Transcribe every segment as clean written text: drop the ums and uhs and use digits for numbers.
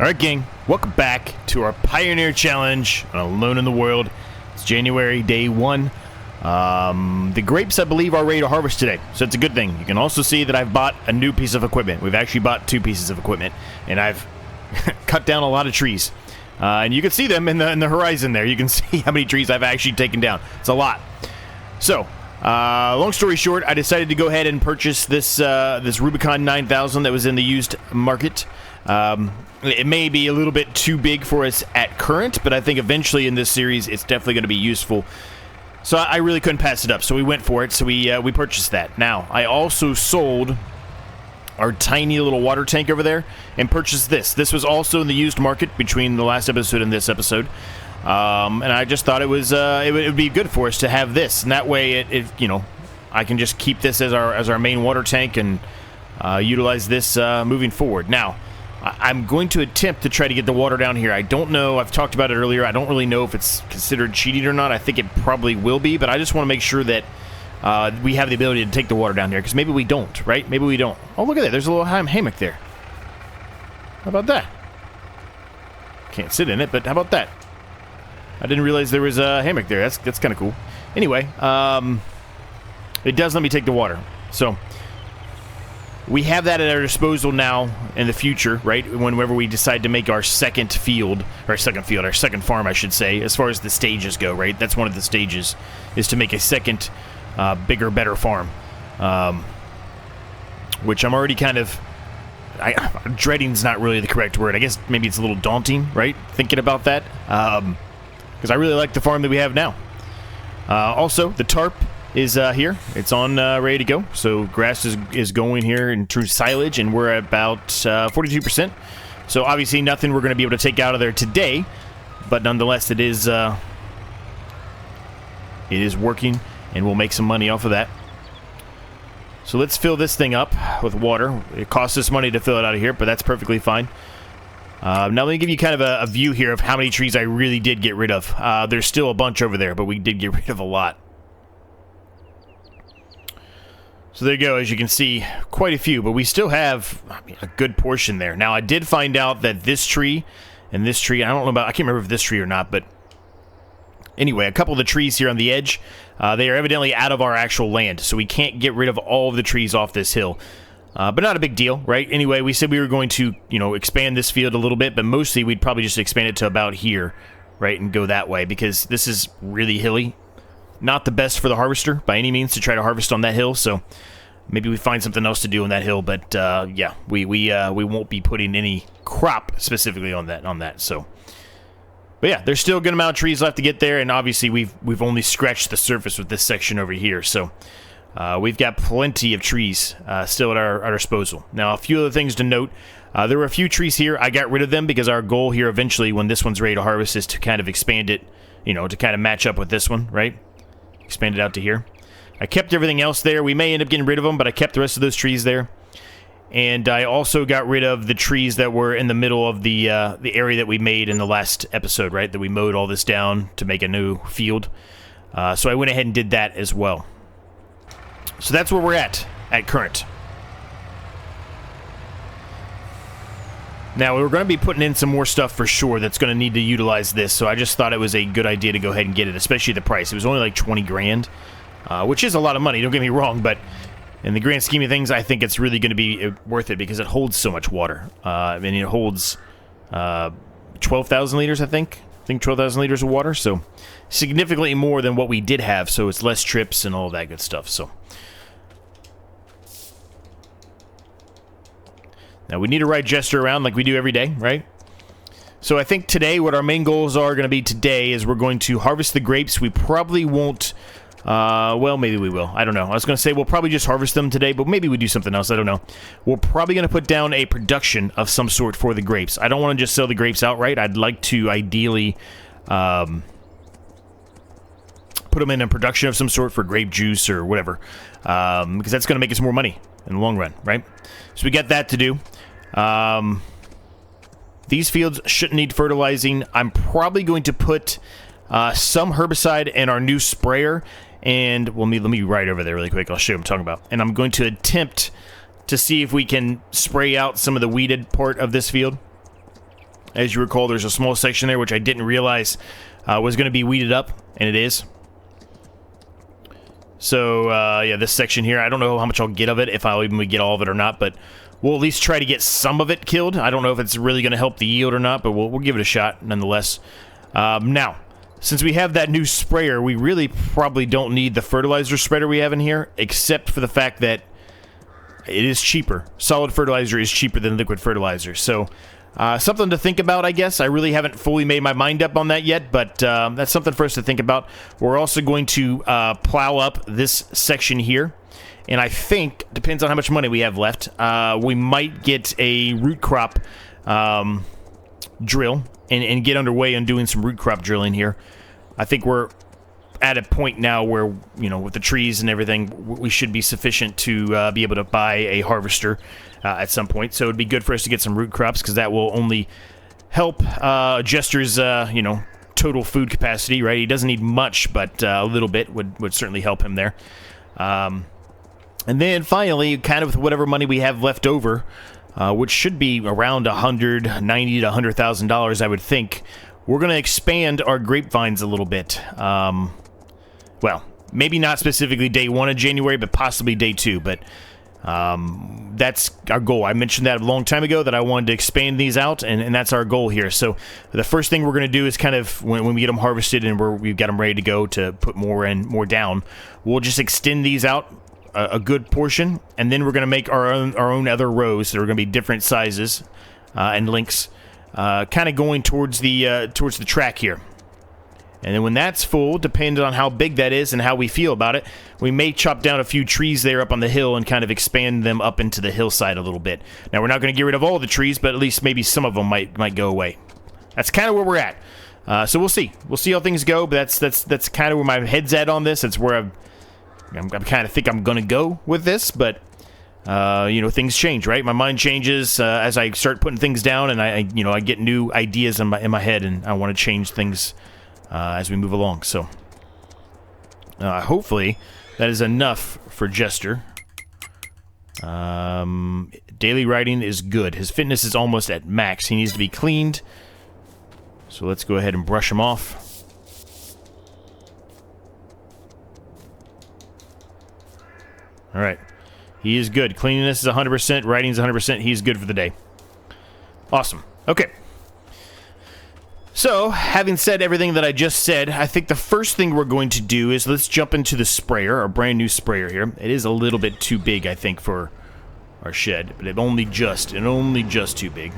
Alright gang, welcome back to our Pioneer Challenge on Alone in the World. It's January, day 1. The grapes, I believe, are ready to harvest today, so it's a good thing. You can also see that I've bought a new piece of equipment. We've actually bought 2 pieces of equipment, and I've cut down a lot of trees. And you can see them in the horizon there. You can see how many trees I've actually taken down. It's a lot. So, long story short, I decided to go ahead and purchase this Rubicon 9000 that was in the used market. It may be a little bit too big for us at current, but I think eventually in this series it's definitely going to be useful. So I really couldn't pass it up, so we went for it. So we purchased that. Now I also sold our tiny little water tank over there and purchased this. This was also in the used market between the last episode and this episode, and I just thought it would be good for us to have this, and that way it you know, I can just keep this as our main water tank and utilize this moving forward. Now, I'm going to attempt to try to get the water down here. I don't know. I've talked about it earlier. I don't really know if it's considered cheating or not. I think it probably will be, but I just want to make sure that we have the ability to take the water down here, because maybe we don't, right? Maybe we don't. Oh, look at that. There's a little hammock there. How about that? Can't sit in it, but how about that? I didn't realize there was a hammock there. That's kind of cool. Anyway, it does let me take the water. So we have that at our disposal now in the future, right? Whenever we decide to make our second farm, I should say, as far as the stages go, right? That's one of the stages, is to make a second, bigger, better farm. Which I'm already kind of... dreading's not really the correct word. I guess maybe it's a little daunting, right? Thinking about that. Because I really like the farm that we have now. Also, the tarp is here. It's on ready to go. So grass is going here in true silage, and we're at about 42%. So obviously nothing we're going to be able to take out of there today, but nonetheless it is working, and we'll make some money off of that. So let's fill this thing up with water. It costs us money to fill it out of here, but that's perfectly fine. Now let me give you kind of a view here of how many trees I really did get rid of. There's still a bunch over there, but we did get rid of a lot. So there you go. As you can see, quite a few, but we still have, I mean, a good portion there. Now, I did find out that this tree and this tree, I can't remember if this tree or not, but anyway, a couple of the trees here on the edge, they are evidently out of our actual land, so we can't get rid of all of the trees off this hill. But not a big deal, right? Anyway, we said we were going to, you know, expand this field a little bit, but mostly we'd probably just expand it to about here, right, and go that way, because this is really hilly. Not the best for the harvester by any means to try to harvest on that hill, so maybe we find something else to do on that hill. But yeah, we won't be putting any crop specifically on that. So, but yeah, there's still a good amount of trees left to get there, and obviously we've only scratched the surface with this section over here. So we've got plenty of trees still at our disposal. Now, a few other things to note. There were a few trees here. I got rid of them because our goal here eventually, when this one's ready to harvest, is to kind of expand it, you know, to kind of match up with this one, right? Expand it out to here. I kept everything else there. We may end up getting rid of them, but I kept the rest of those trees there. And I also got rid of the trees that were in the middle of the area that we made in the last episode, right? That we mowed all this down to make a new field. So I went ahead and did that as well. So that's where we're at current. Now, we're going to be putting in some more stuff for sure that's going to need to utilize this, so I just thought it was a good idea to go ahead and get it, especially the price. It was only like 20 grand, which is a lot of money, don't get me wrong, but in the grand scheme of things, I think it's really going to be worth it because it holds so much water. I mean, it holds 12,000 liters, I think 12,000 liters of water, so significantly more than what we did have, so it's less trips and all that good stuff, so. Now, we need to ride Jester around like we do every day, right? So I think today what our main goals are going to be today is we're going to harvest the grapes. We probably won't... well, maybe we will. I don't know. I was going to say we'll probably just harvest them today, but maybe we do something else. I don't know. We're probably going to put down a production of some sort for the grapes. I don't want to just sell the grapes outright. I'd like to ideally put them in a production of some sort for grape juice or whatever, because that's going to make us more money in the long run, right? So we got that to do. These fields shouldn't need fertilizing. I'm probably going to put some herbicide in our new sprayer, and well, let me right over there really quick. I'll show you what I'm talking about. And I'm going to attempt to see if we can spray out some of the weeded part of this field. As you recall, there's a small section there which I didn't realize was going to be weeded up, and it is. So, yeah, this section here, I don't know how much I'll get of it, if I'll even get all of it or not, but we'll at least try to get some of it killed. I don't know if it's really going to help the yield or not, but we'll give it a shot nonetheless. Now, since we have that new sprayer, we really probably don't need the fertilizer spreader we have in here, except for the fact that it is cheaper. Solid fertilizer is cheaper than liquid fertilizer, so something to think about, I guess. I really haven't fully made my mind up on that yet, but that's something for us to think about. We're also going to plow up this section here, and I think, depends on how much money we have left, we might get a root crop drill and get underway on doing some root crop drilling here. I think we're at a point now where, you know, with the trees and everything, we should be sufficient to be able to buy a harvester at some point. So it'd be good for us to get some root crops, because that will only help Jester's, you know, total food capacity, right? He doesn't need much, but a little bit would certainly help him there. And then finally, kind of with whatever money we have left over, which should be around $190,000 to $100,000, I would think, we're going to expand our grapevines a little bit. Well, maybe not specifically day 1 of January, but possibly day 2. But that's our goal. I mentioned that a long time ago, that I wanted to expand these out, and that's our goal here. So the first thing we're going to do is kind of, when we get them harvested and we've got them ready to go to put more down, we'll just extend these out a good portion, and then we're going to make our own other rows that are going to be different sizes and lengths, kind of going towards the track here. And then when that's full, depending on how big that is and how we feel about it, we may chop down a few trees there up on the hill and kind of expand them up into the hillside a little bit. Now, we're not going to get rid of all the trees, but at least maybe some of them might go away. That's kind of where we're at. So we'll see. We'll see how things go, but that's kind of where my head's at on this. That's where I'm kind of think I'm going to go with this, but you know, things change, right? My mind changes as I start putting things down, and I get new ideas in my head, and I want to change things as we move along. So hopefully that is enough for Jester. Daily riding is good. His fitness is almost at max. He needs to be cleaned. So let's go ahead and brush him off. All right. He is good. Cleanliness is 100%. Riding is 100%. He's good for the day. Awesome. Okay. So, having said everything that I just said, I think the first thing we're going to do is let's jump into the sprayer, our brand new sprayer here. It is a little bit too big, I think, for our shed, but it only just too big.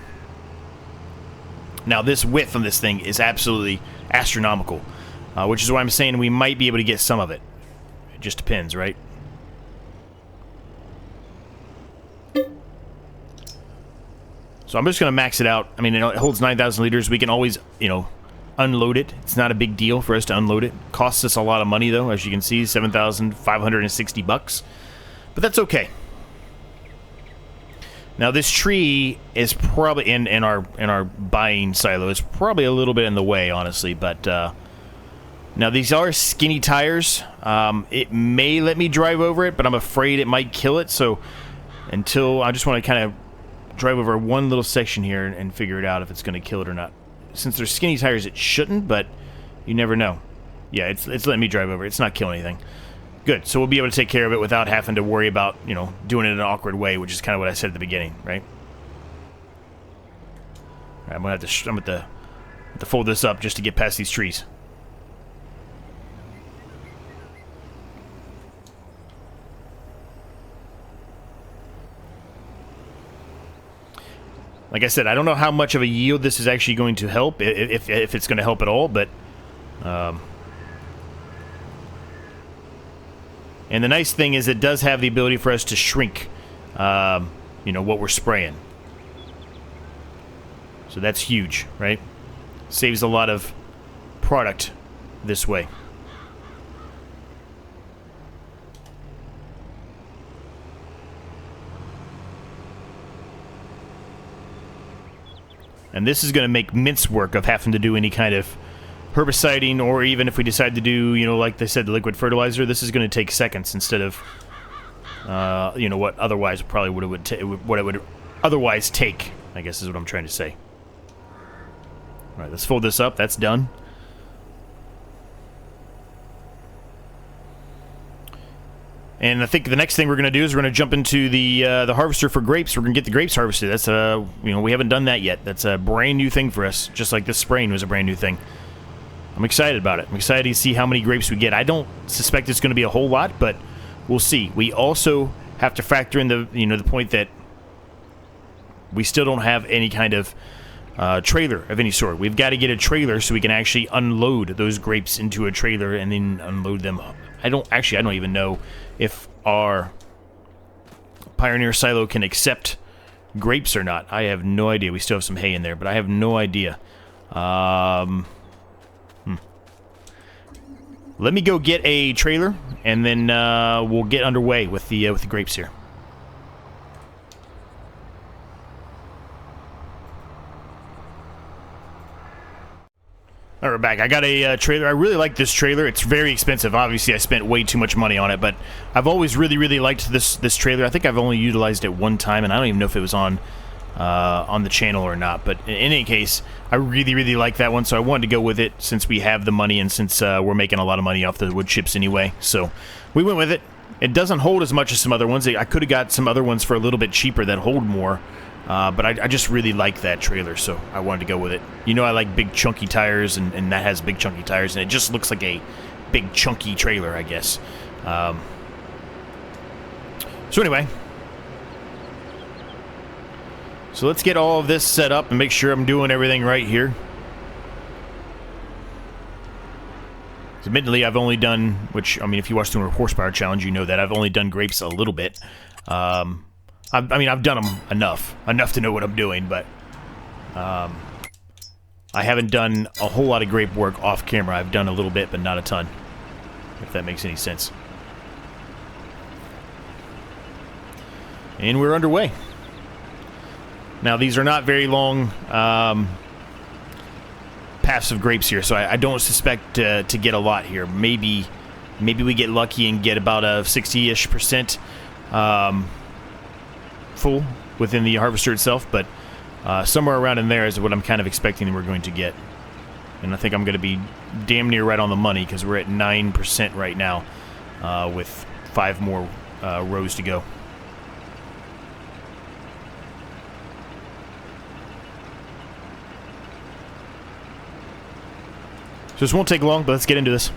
Now, this width on this thing is absolutely astronomical, which is why I'm saying we might be able to get some of it. It just depends, right? So I'm just going to max it out. I mean, it holds 9,000 liters. We can always, you know, unload it. It's not a big deal for us to unload it. Costs us a lot of money, though, as you can see, $7,560. But that's okay. Now, this tree is probably in our buying silo. It's probably a little bit in the way, honestly. But now these are skinny tires. It may let me drive over it, but I'm afraid it might kill it. So until I just want to kind of drive over one little section here and figure it out if it's going to kill it or not. Since they're skinny tires, it shouldn't, but you never know. Yeah, it's letting me drive over. It's not killing anything. Good. So we'll be able to take care of it without having to worry about, you know, doing it in an awkward way, which is kind of what I said at the beginning, right? All right, I'm going to have to fold this up just to get past these trees. Like I said, I don't know how much of a yield this is actually going to help, if it's going to help at all, but... and the nice thing is it does have the ability for us to shrink, you know, what we're spraying. So that's huge, right? Saves a lot of product this way. And this is going to make mince work of having to do any kind of herbiciding, or even if we decide to do, you know, like they said, the liquid fertilizer, this is going to take seconds instead of, you know, what otherwise probably what it would otherwise take, I guess is what I'm trying to say. All right, let's fold this up. That's done. And I think the next thing we're going to do is we're going to jump into the harvester for grapes. We're going to get the grapes harvested. That's we haven't done that yet. That's a brand new thing for us, just like this spraying was a brand new thing. I'm excited about it. I'm excited to see how many grapes we get. I don't suspect it's going to be a whole lot, but we'll see. We also have to factor in the point that we still don't have any kind of trailer of any sort. We've got to get a trailer so we can actually unload those grapes into a trailer and then unload them. I don't even know if our Pioneer silo can accept grapes or not. I have no idea. We still have some hay in there, but I have no idea. Let me go get a trailer, and then we'll get underway with the grapes here. All right, we're back. I got a trailer. I really like this trailer. It's very expensive. Obviously, I spent way too much money on it, but I've always really, really liked this trailer. I think I've only utilized it one time, and I don't even know if it was on the channel or not. But in any case, I really, really like that one, so I wanted to go with it since we have the money and since we're making a lot of money off the wood chips anyway. So we went with it. It doesn't hold as much as some other ones. I could have got some other ones for a little bit cheaper that hold more. But I just really like that trailer, so I wanted to go with it. You know I like big chunky tires, and that has big chunky tires, and it just looks like a big chunky trailer, I guess. So anyway, so let's get all of this set up and make sure I'm doing everything right here. Admittedly, I've only done, which, I mean, if you watch the horsepower challenge, you know that I've only done grapes a little bit. I mean, I've done them enough to know what I'm doing, but I haven't done a whole lot of grape work off camera. I've done a little bit, but not a ton, if that makes any sense. And we're underway. Now, these are not very long paths of grapes here, so I don't suspect to get a lot here. Maybe we get lucky and get about a 60-ish% full within the harvester itself, but somewhere around in there is what I'm kind of expecting that we're going to get. And I think I'm going to be damn near right on the money because we're at 9% right now with 5 more rows to go. So this won't take long, but let's get into this.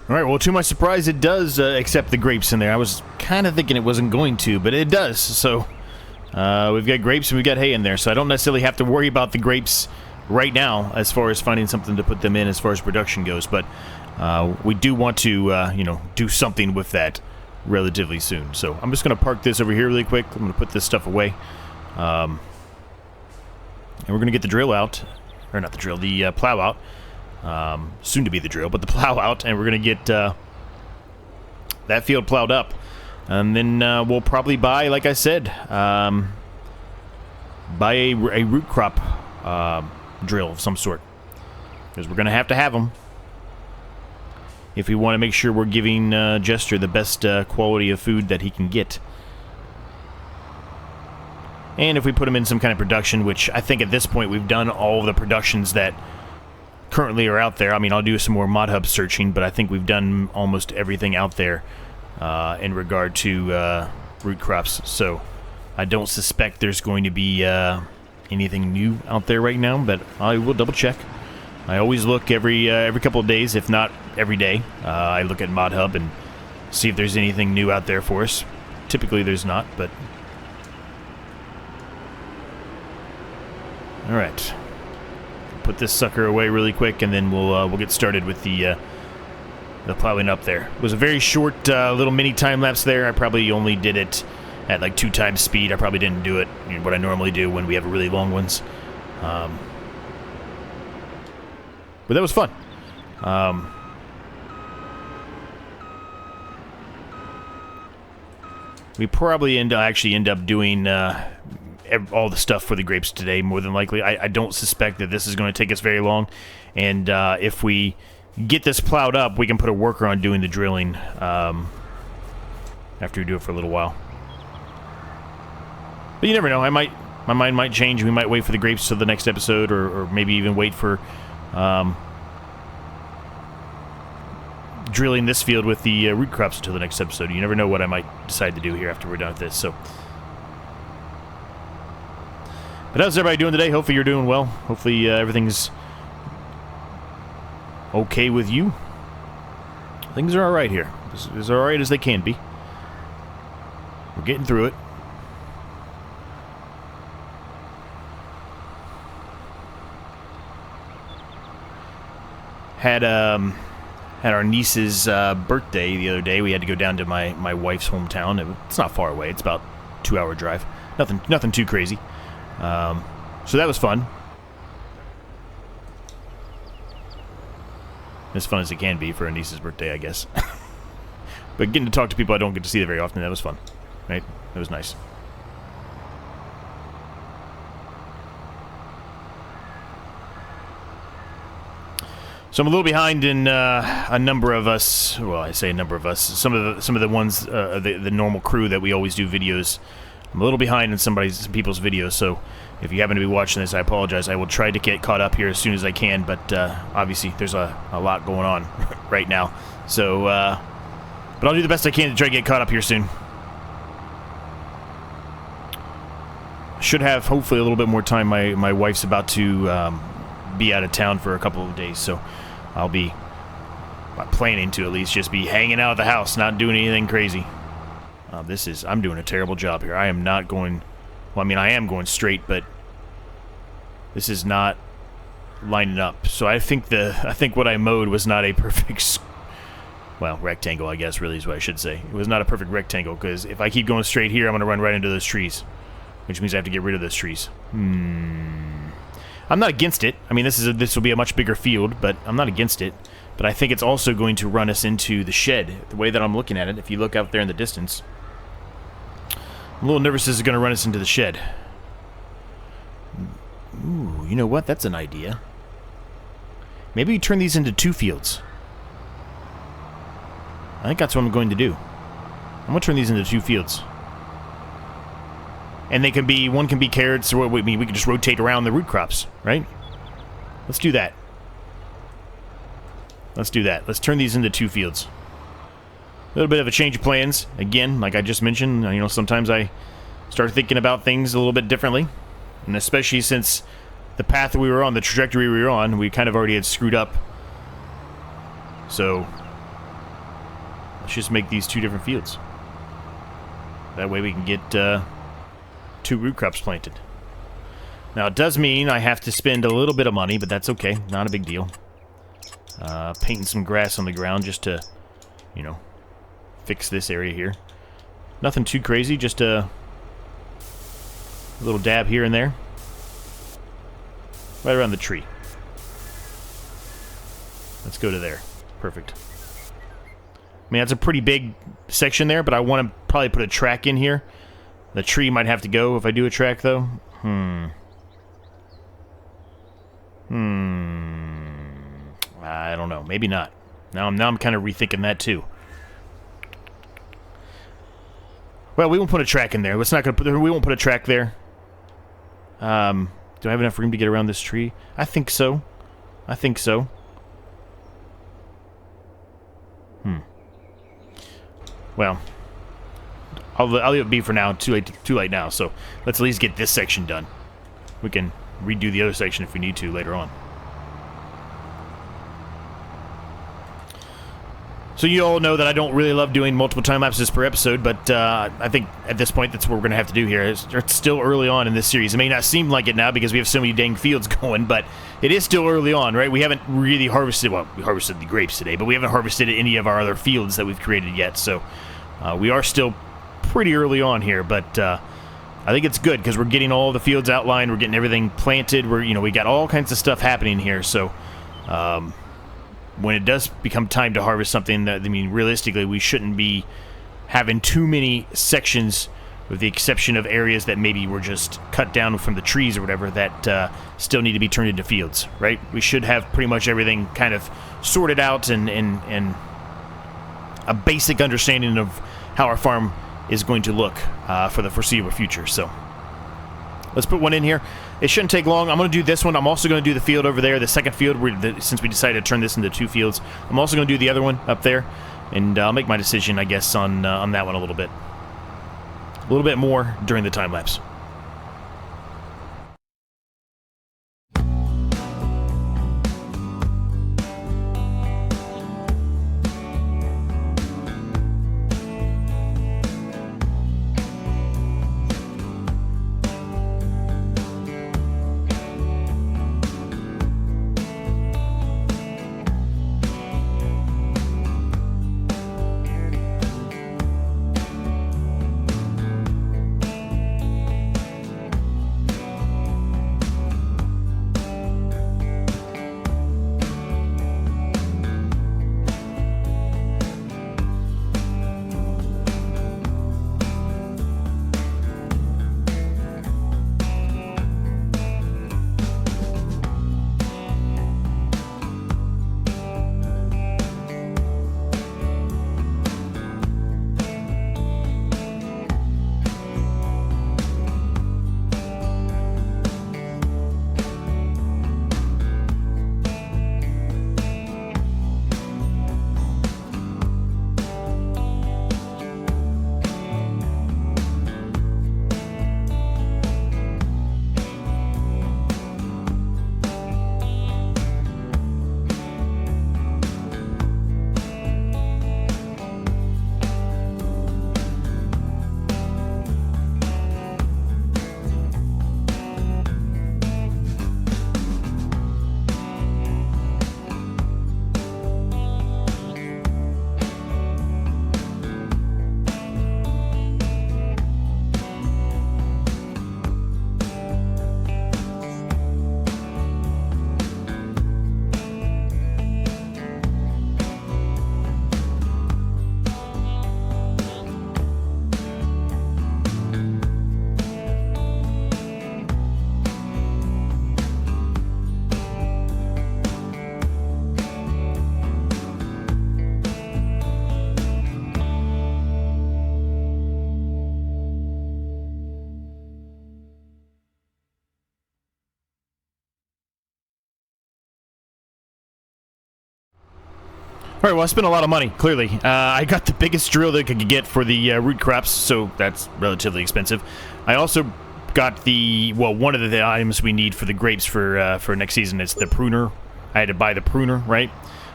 All right, well, to my surprise, it does accept the grapes in there. I was kind of thinking it wasn't going to, but it does. So we've got grapes and we've got hay in there, so I don't necessarily have to worry about the grapes right now as far as finding something to put them in as far as production goes. But we do want to, you know, do something with that relatively soon. So I'm just going to park this over here really quick. I'm going to put this stuff away. And we're going to get the drill out. Or not the drill, the plow out. Soon to be the drill, but the plow out, and we're going to get that field plowed up. And then we'll probably buy, like I said, buy a root crop drill of some sort. Because we're going to have them if we want to make sure we're giving Jester the best quality of food that he can get. And if we put him in some kind of production, which I think at this point we've done all of the productions that currently are out there. I mean, I'll do some more mod hub searching, but I think we've done almost everything out there in regard to root crops. So I don't suspect there's going to be anything new out there right now, but I will double check. I always look every couple of days, if not every day. I look at mod hub and see if there's anything new out there for us. Typically there's not, but all right. Put this sucker away really quick, and then we'll get started with the plowing up there. It was a very short little mini time lapse there. I probably only did it at like 2 times speed. I probably didn't do it, you know, what I normally do when we have really long ones. But that was fun. We probably actually end up doing all the stuff for the grapes today, more than likely. I don't suspect that this is going to take us very long, and if we get this plowed up, we can put a worker on doing the drilling after we do it for a little while. But you never know. My mind might change. We might wait for the grapes till the next episode, or maybe even wait for drilling this field with the root crops until the next episode. You never know what I might decide to do here after we're done with this. So, but how's everybody doing today? Hopefully you're doing well. Hopefully everything's okay with you. Things are alright here. As alright as they can be. We're getting through it. Had our niece's birthday the other day. We had to go down to my wife's hometown. It's not far away. It's about a 2-hour drive. Nothing too crazy. So that was fun. As fun as it can be for a niece's birthday, I guess. But getting to talk to people I don't get to see very often, that was fun. Right? That was nice. So I'm a little behind in a number of us. Well, I say a number of us. Some of the ones, the normal crew that we always do videos. I'm a little behind in some people's videos. So if you happen to be watching this, I apologize. I will try to get caught up here as soon as I can. But obviously, there's a lot going on right now. So, but I'll do the best I can to try to get caught up here soon. Should have hopefully a little bit more time. My wife's about to be out of town for a couple of days, so I'll be planning to at least just be hanging out at the house, not doing anything crazy. I'm doing a terrible job here. I am not going, well, I mean, I am going straight, but this is not lining up. So I think what I mowed was not a perfect, well, rectangle, I guess, really is what I should say. It was not a perfect rectangle, because if I keep going straight here, I'm going to run right into those trees, which means I have to get rid of those trees. I'm not against it. I mean, this will be a much bigger field, but I'm not against it. But I think it's also going to run us into the shed. The way that I'm looking at it, if you look out there in the distance, I'm a little nervous this is going to run us into the shed. Ooh, you know what? That's an idea. Maybe we turn these into 2 fields. I think that's what I'm going to do. I'm going to turn these into 2 fields. And they can be, one can be carrots, or we can just rotate around the root crops, right? Let's do that. Let's do that. Let's turn these into 2 fields. A little bit of a change of plans. Again, like I just mentioned, you know, sometimes I start thinking about things a little bit differently. And especially since the path we were on, the trajectory we were on, we kind of already had screwed up. So, let's just make these 2 different fields. That way we can get 2 root crops planted. Now, it does mean I have to spend a little bit of money, but that's okay. Not a big deal. Painting some grass on the ground just to, you know, fix this area here. Nothing too crazy, just a little dab here and there. Right around the tree. Let's go to there. Perfect. I mean, that's a pretty big section there, but I want to probably put a track in here. The tree might have to go if I do a track, though. I don't know. Maybe not. Now I'm kind of rethinking that too. Well, we won't put a track in there. Let's not gonna we won't put a track there. Do I have enough room to get around this tree? I think so. I think so. Well, I'll leave it be for now. Too late now. So let's at least get this section done. We can redo the other section if we need to later on. So you all know that I don't really love doing multiple time lapses per episode, but I think at this point that's what we're going to have to do here. It's still early on in this series. It may not seem like it now because we have so many dang fields going, but it is still early on, right? We haven't really harvested, well, we harvested the grapes today, but we haven't harvested any of our other fields that we've created yet, so we are still pretty early on here, but I think it's good because we're getting all the fields outlined, we're getting everything planted, we got all kinds of stuff happening here, so when it does become time to harvest something, I mean, realistically, we shouldn't be having too many sections, with the exception of areas that maybe were just cut down from the trees or whatever, that still need to be turned into fields, right? We should have pretty much everything kind of sorted out and a basic understanding of how our farm is going to look for the foreseeable future. So let's put one in here. It shouldn't take long. I'm going to do this one. I'm also going to do the field over there, the second field, since we decided to turn this into 2 fields. I'm also going to do the other one up there, and I'll make my decision, I guess, on that one a little bit. A little bit more during the time lapse. All right, well, I spent a lot of money, clearly. I got the biggest drill that I could get for the root crops, so that's relatively expensive. I also got one of the items we need for the grapes for next season. It's the pruner. I had to buy the pruner, right?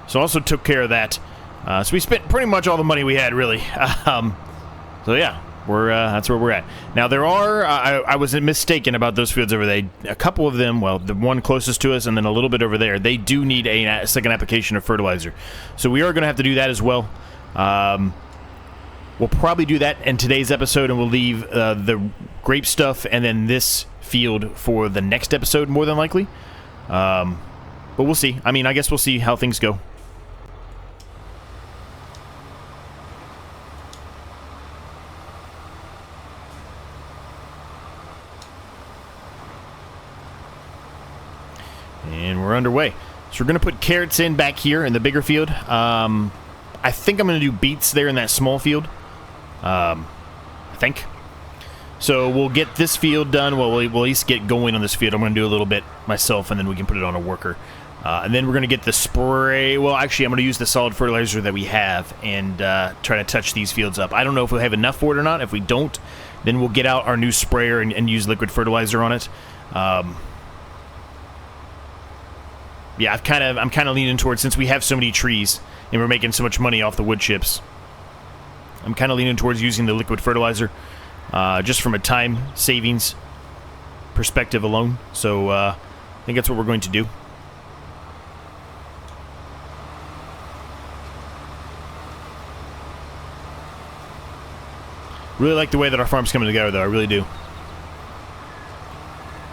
So I also took care of that. So we spent pretty much all the money we had, really. So yeah, that's where we're at. Now there are, I was mistaken about those fields over there. A couple of them, well, the one closest to us and then a little bit over there, they do need a second application of fertilizer. So we are going to have to do that as well. We'll probably do that in today's episode, and we'll leave the grape stuff and then this field for the next episode, more than likely. But we'll see. I mean, I guess we'll see how things go. And we're underway. So we're going to put carrots in back here in the bigger field. I think I'm going to do beets there in that small field. I think. So we'll get this field done. Well, we'll at least get going on this field. I'm going to do a little bit myself, and then we can put it on a worker. And then we're going to get the spray. Well, actually, I'm going to use the solid fertilizer that we have and try to touch these fields up. I don't know if we'll have enough for it or not. If we don't, then we'll get out our new sprayer and use liquid fertilizer on it. Yeah, I'm kind of leaning towards, since we have so many trees and we're making so much money off the wood chips, I'm kind of leaning towards using the liquid fertilizer, just from a time savings perspective alone. So I think that's what we're going to do. Really like the way that our farm's coming together, though. I really do.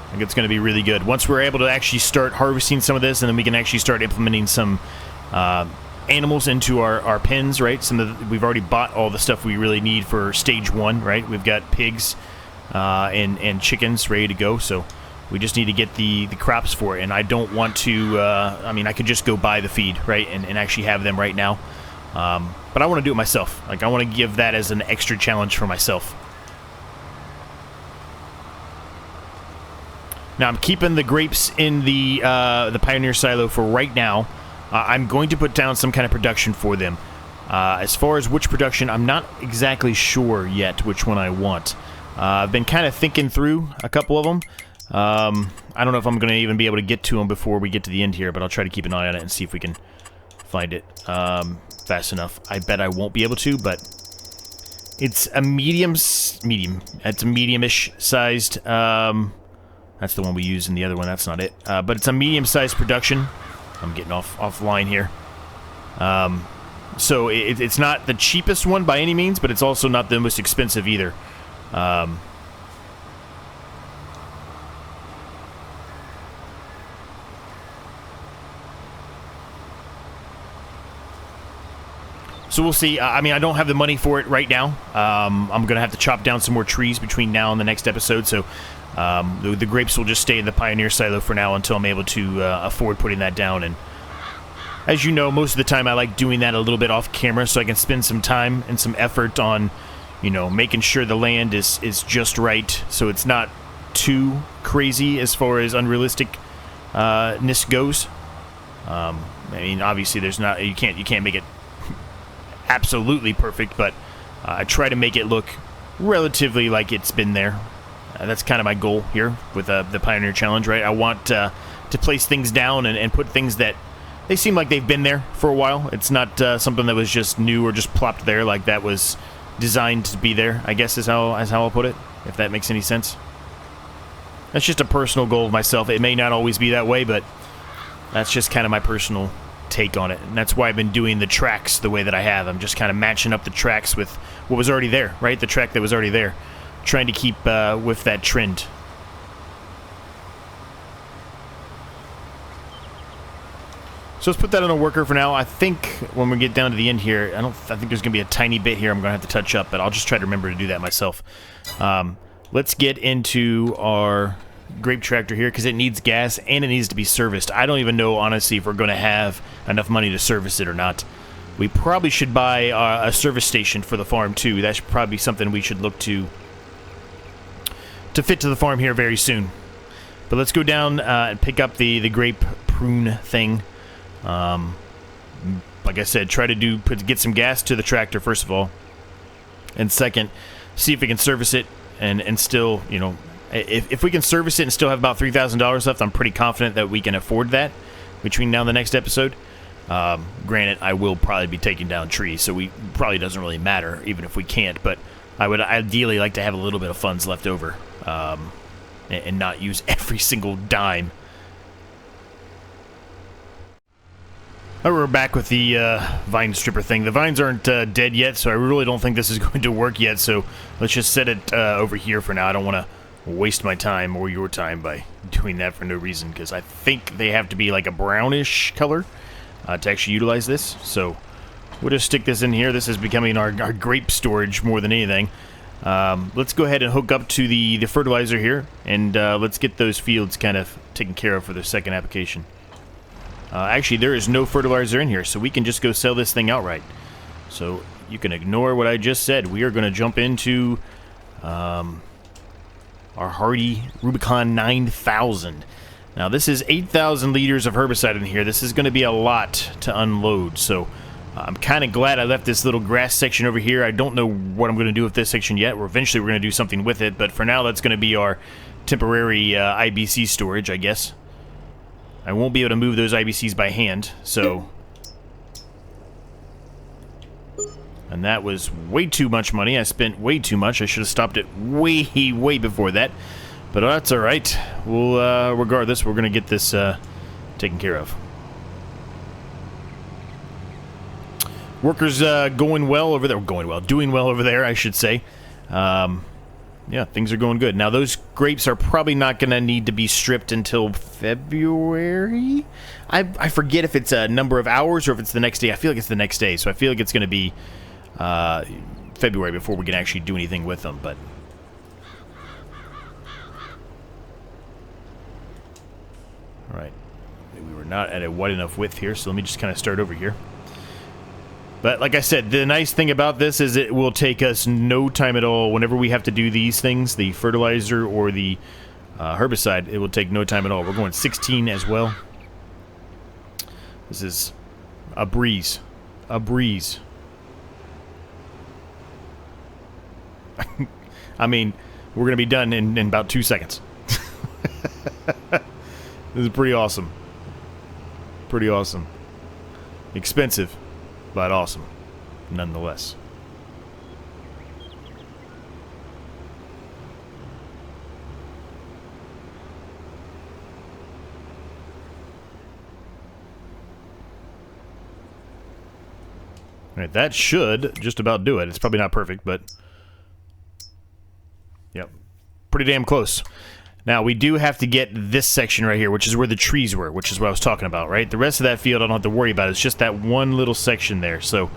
I think it's going to be really good. Once we're able to actually start harvesting some of this, and then we can actually start implementing some animals into our pens, right? We've already bought all the stuff we really need for stage 1, right? We've got pigs and chickens ready to go, so we just need to get the crops for it. And I don't want to, I mean, I could just go buy the feed, right, and actually have them right now. But I want to do it myself. Like, I want to give that as an extra challenge for myself. Now, I'm keeping the grapes in the Pioneer silo for right now. I'm going to put down some kind of production for them. As far as which production, I'm not exactly sure yet which one I want. I've been kind of thinking through a couple of them. I don't know if I'm going to even be able to get to them before we get to the end here, but I'll try to keep an eye on it and see if we can find it fast enough. I bet I won't be able to, but it's a It's a medium-ish sized. That's the one we used in the other one. That's not it. But it's a medium-sized production. I'm getting offline here. So it's not the cheapest one by any means, but it's also not the most expensive either. So we'll see. I mean, I don't have the money for it right now. I'm going to have to chop down some more trees between now and the next episode, so the grapes will just stay in the Pioneer silo for now until I'm able to afford putting that down. And as you know, most of the time I like doing that a little bit off camera so I can spend some time and some effort on, you know, making sure the land is just right, so it's not too crazy as far as unrealisticness goes. I mean, obviously there's not, you can't make it absolutely perfect, but I try to make it look relatively like it's been there. That's kind of my goal here with the Pioneer Challenge, right? I want to place things down and put things that they seem like they've been there for a while. It's not something that was just new or just plopped there, like that was designed to be there, I guess is how I'll put it, if that makes any sense. That's just a personal goal of myself. It may not always be that way, but that's just kind of my personal take on it. And that's why I've been doing the tracks the way that I have. I'm just kind of matching up the tracks with what was already there, right? The track that was already there. Trying to keep with that trend. So let's put that on a worker for now. I think when we get down to the end here, I think there's going to be a tiny bit here I'm going to have to touch up, but I'll just try to remember to do that myself. Let's get into our grape tractor here because it needs gas and it needs to be serviced. I don't even know, honestly, if we're going to have enough money to service it or not. We probably should buy a service station for the farm, too. That should probably be something we should look to fit to the farm here very soon. But let's go down and pick up the grape prune thing. Like I said, try to get some gas to the tractor first of all, and second, see if we can service it and still, you know, if we can service it and still have about $3,000 left, I'm pretty confident that we can afford that between now and the next episode. Granted, I will probably be taking down trees, so we probably doesn't really matter, even if we can't, but I would ideally like to have a little bit of funds left over, and not use every single dime. All right, we're back with the vine stripper thing. The vines aren't dead yet, so I really don't think this is going to work yet, so let's just set it over here for now. I don't want to waste my time or your time by doing that for no reason, because I think they have to be like a brownish color to actually utilize this. So we'll just stick this in here. This is becoming our grape storage more than anything. Let's go ahead and hook up to the fertilizer here, and let's get those fields kind of taken care of for the second application. Actually, there is no fertilizer in here, so we can just go sell this thing outright. So you can ignore what I just said. We are going to jump into our Hardy Rubicon 9000. Now, this is 8,000 liters of herbicide in here. This is going to be a lot to unload, so I'm kind of glad I left this little grass section over here. I don't know what I'm going to do with this section yet. Eventually, we're going to do something with it, but for now, that's going to be our temporary IBC storage, I guess. I won't be able to move those IBCs by hand, so... And that was way too much money. I spent way too much. I should have stopped it way before that. But that's alright. We'll, regardless, we're going to get this taken care of. Workers going well over there. Doing well over there, I should say. Yeah, things are going good. Now, those grapes are probably not going to need to be stripped until February? I forget if it's a number of hours or if it's the next day. I feel like it's the next day, so I feel like it's going to be February before we can actually do anything with them, but... Alright. We were not at a wide enough width here, so let me just kind of start over here. But like I said, the nice thing about this is it will take us no time at all. Whenever we have to do these things, the fertilizer or the herbicide, it will take no time at all. We're going 16 as well. This is a breeze. A breeze. I mean, we're going to be done in about 2 seconds. This is pretty awesome. Pretty awesome. Expensive, but awesome, nonetheless. All right, that should just about do it. It's probably not perfect, but... Yep, pretty damn close. Now, we do have to get this section right here, which is where the trees were, which is what I was talking about, right? The rest of that field I don't have to worry about. It's just that one little section there. So,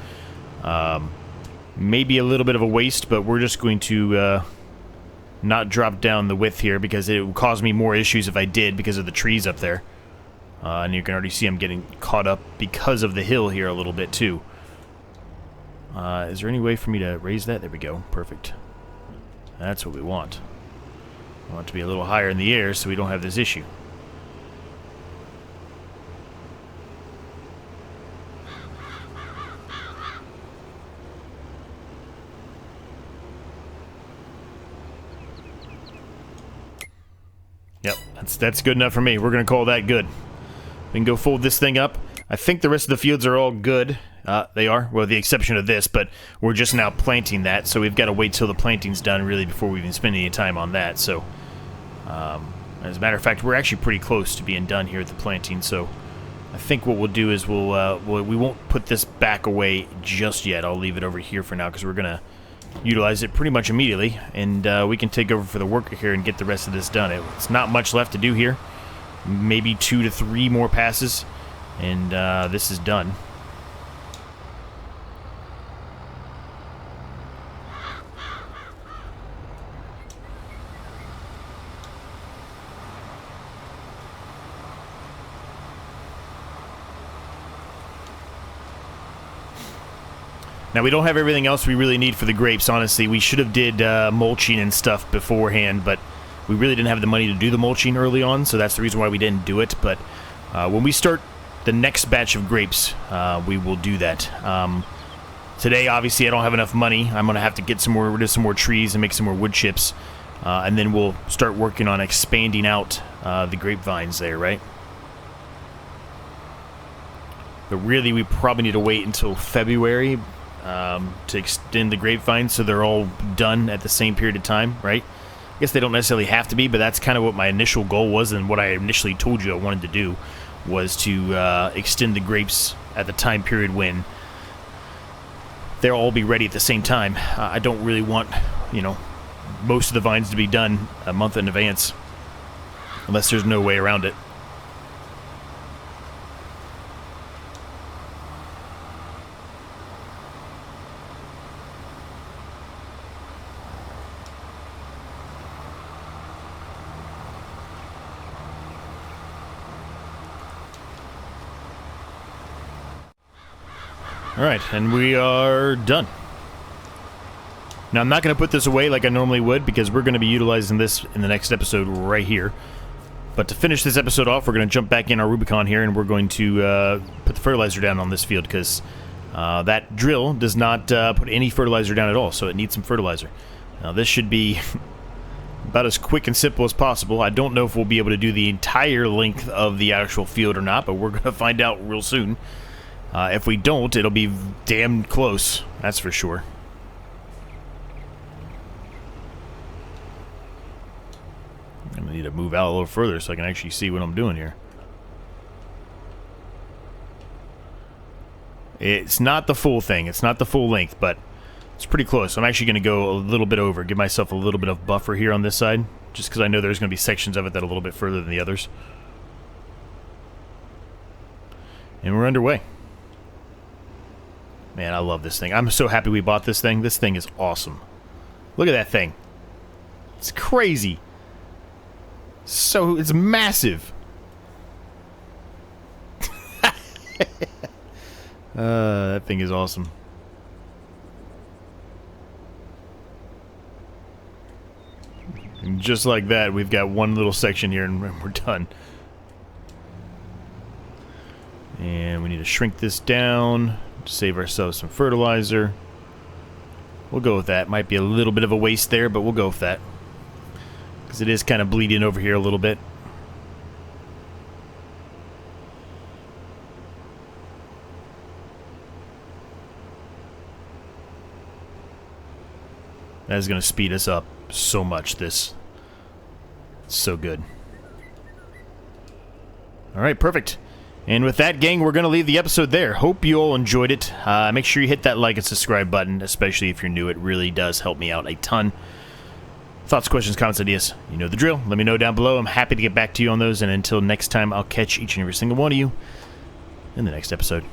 maybe a little bit of a waste, but we're just going to not drop down the width here because it would cause me more issues if I did because of the trees up there. And you can already see I'm getting caught up because of the hill here a little bit, too. Is there any way for me to raise that? There we go. Perfect. That's what we want. I want it to be a little higher in the air so we don't have this issue. Yep, that's good enough for me. We're going to call that good. We can go fold this thing up. I think the rest of the fields are all good. They are, well, the exception of this, but we're just now planting that, so we've got to wait till the planting's done, really, before we even spend any time on that. So, as a matter of fact, we're actually pretty close to being done here at the planting, so I think what we'll do is we won't put this back away just yet. I'll leave it over here for now, because we're going to utilize it pretty much immediately, and we can take over for the worker here and get the rest of this done. It's not much left to do here. Maybe 2 to 3 more passes, and this is done. Now, we don't have everything else we really need for the grapes, honestly. We should have did mulching and stuff beforehand, but we really didn't have the money to do the mulching early on, so that's the reason why we didn't do it. But when we start the next batch of grapes, we will do that. Today, obviously, I don't have enough money. I'm going to have to get rid of some more trees and make some more wood chips, and then we'll start working on expanding out the grapevines there, right? But really, we probably need to wait until February to extend the grapevine so they're all done at the same period of time, right? I guess they don't necessarily have to be, but that's kind of what my initial goal was, and what I initially told you I wanted to do was to extend the grapes at the time period when they'll all be ready at the same time. I don't really want, you know, most of the vines to be done a month in advance, unless there's no way around it. Alright, and we are done. Now, I'm not going to put this away like I normally would, because we're going to be utilizing this in the next episode right here. But to finish this episode off, we're going to jump back in our Rubicon here, and we're going to put the fertilizer down on this field, because that drill does not put any fertilizer down at all, so it needs some fertilizer. Now, this should be about as quick and simple as possible. I don't know if we'll be able to do the entire length of the actual field or not, but we're going to find out real soon. If we don't, it'll be damn close, that's for sure. I'm gonna need to move out a little further so I can actually see what I'm doing here. It's not the full thing, it's not the full length, but it's pretty close. I'm actually gonna go a little bit over, give myself a little bit of buffer here on this side, just because I know there's gonna be sections of it that are a little bit further than the others. And we're underway. Man, I love this thing. I'm so happy we bought this thing. This thing is awesome. Look at that thing. It's crazy. So, it's massive. That thing is awesome. And just like that, we've got one little section here and we're done. And we need to shrink this down to save ourselves some fertilizer. We'll go with that. Might be a little bit of a waste there, but we'll go with that, because it is kind of bleeding over here a little bit. That is going to speed us up so much. This is so good. Alright, perfect. And with that, gang, we're going to leave the episode there. Hope you all enjoyed it. Make sure you hit that like and subscribe button, especially if you're new. It really does help me out a ton. Thoughts, questions, comments, ideas, you know the drill. Let me know down below. I'm happy to get back to you on those. And until next time, I'll catch each and every single one of you in the next episode.